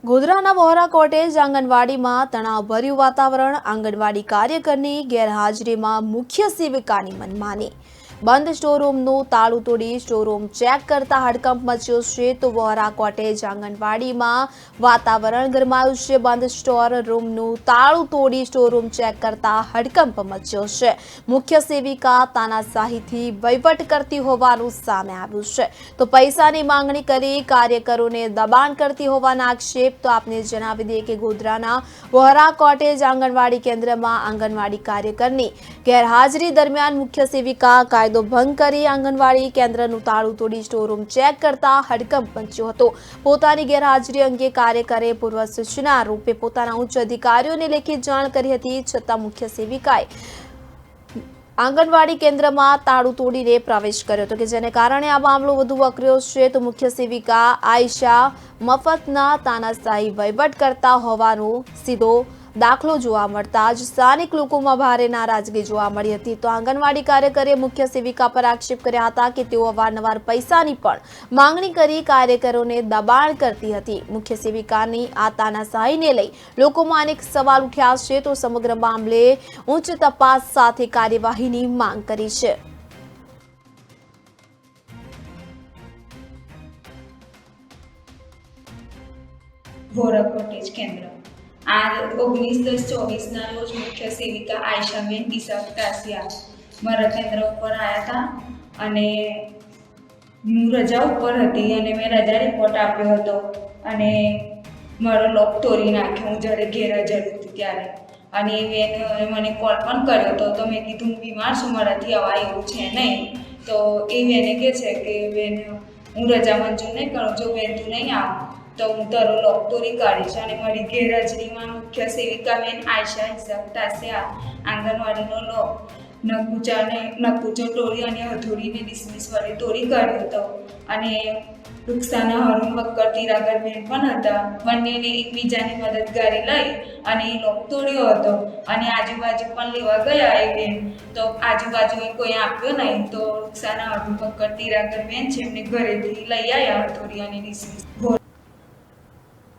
ગોધરાના Bohra cottage આંગણવાડીમાં તણાવભર્યું વાતાવરણ। આંગણવાડી કાર્યકરની ગેરહાજરીમાં મુખ્ય સેવિકાની મનમાની। બંધ સ્ટોરરૂમનું તાળું તોડી સ્ટોરરૂમ ચેક કરતા હડકંપ મચ્યો છે। તો વહોરા કોટેજ આંગણવાડીમાં વાતાવરણ ગરમાયું છે। બંધ સ્ટોર રૂમનું તાળું તોડી સ્ટોરરૂમ ચેક કરતા હડકંપ મચ્યો છે। મુખ્ય સેવિકા તાનાશાહીથી વહીવટ કરતી હોવાનું સામે આવ્યું છે। તો પૈસાની માંગણી કરી કાર્યકરોને દબાણ કરતી હોવાના આક્ષેપ। તો આપને જણાવી દઈએ કે ગોધરાના વહોરા કોટેજ આંગણવાડી કેન્દ્રમાં આંગણવાડી કાર્યકરની ગેરહાજરી દરમિયાન મુખ્ય સેવિકા કાયદો ભંગ કરી આંગણવાડી કેન્દ્રનું તાળું તોડી સ્ટોરરૂમ ચેક કરતા હડકંપ મચ્યો હતો। પોતાની ગેરહાજરી અંગે કાર્યકરે પૂર્વ સૂચના રૂપે પોતાના ઉચ્ચ અધિકારીઓને લેખિત જાણ કરી હતી, છતાં મુખ્ય સેવિકાએ આંગણવાડી કેન્દ્રમાં તાળું તોડીને પ્રવેશ કર્યો હતો, કે જેને કારણે આ મામલો વધુ વકર્યો છે। તો મુખ્ય સેવિકા આયશા મફતના તાનાશાહી વહીવટ કરતા હોવાનો સીધો દાખલો જોવા મળતા જ સ્થાનિક લોકોમાં ભારે નારાજગી જોવા મળી હતી। તો આંગણવાડી કાર્યકરે મુખ્ય સેવિકા પર આક્ષેપ કર્યા હતા કે તેઓ અવારનવાર પૈસાની પણ માંગણી કરી કાર્યકરોને દબાણ કરતી હતી। મુખ્ય સેવિકાની આ તાનાશાહીને લઈ લોકોમાં અનેક સવાલ ઉઠ્યા છે। તો સમગ્ર મામલે ઉચ્ચ તપાસ સાથે કાર્યવાહીની માંગ કરી છે। વહોરા કોટેજ કેન્દ્ર આ 19/10/24 રોજ મુખ્ય સેવિકા આયશાબેન ઈસક તાસિયા મારા કેન્દ્ર ઉપર આવ્યા હતા અને હું રજા ઉપર હતી અને મેં રજા રિપોર્ટ આપ્યો હતો અને મારો લોક તોડી નાખ્યો હું જ્યારે ગેરહાજર હતી ત્યારે। અને એ બેન મને કોલ પણ કર્યો હતો, તો મેં કીધું હું બીમાર છું, મારાથી આવા એવું છે નહીં। તો એ બેને કહે છે કે બેન હું રજા મંજૂર નહીં કરું, જો બેન તું નહીં આવ તો હું તારો લોક તોડી કાઢીશ। અને મારી ગેરહાજરીમાં મુખ્ય સેવિકા બેન આયશા ઈસક તાસિયા આંગણવાડીનો લોક નકુચો તોડી અને હથોડીને ડિસમિસ વડે તોડી કાઢ્યો હતો। અને રૂક્ષાના હરુણ વક્કર તીરાગરબેન પણ હતા, બંનેને એકબીજાની મદદગારી લઈ અને એ લોક તોડ્યો હતો। અને આજુબાજુ પણ લેવા ગયા એ બેન, તો આજુબાજુએ કોઈ આપ્યો નહીં, તો રૂક્ષાના હરુણ વક્કર તીરાગરબેન છે એમને ઘરેથી લઈ આવ્યા હથોડી અને ડિસમિસ।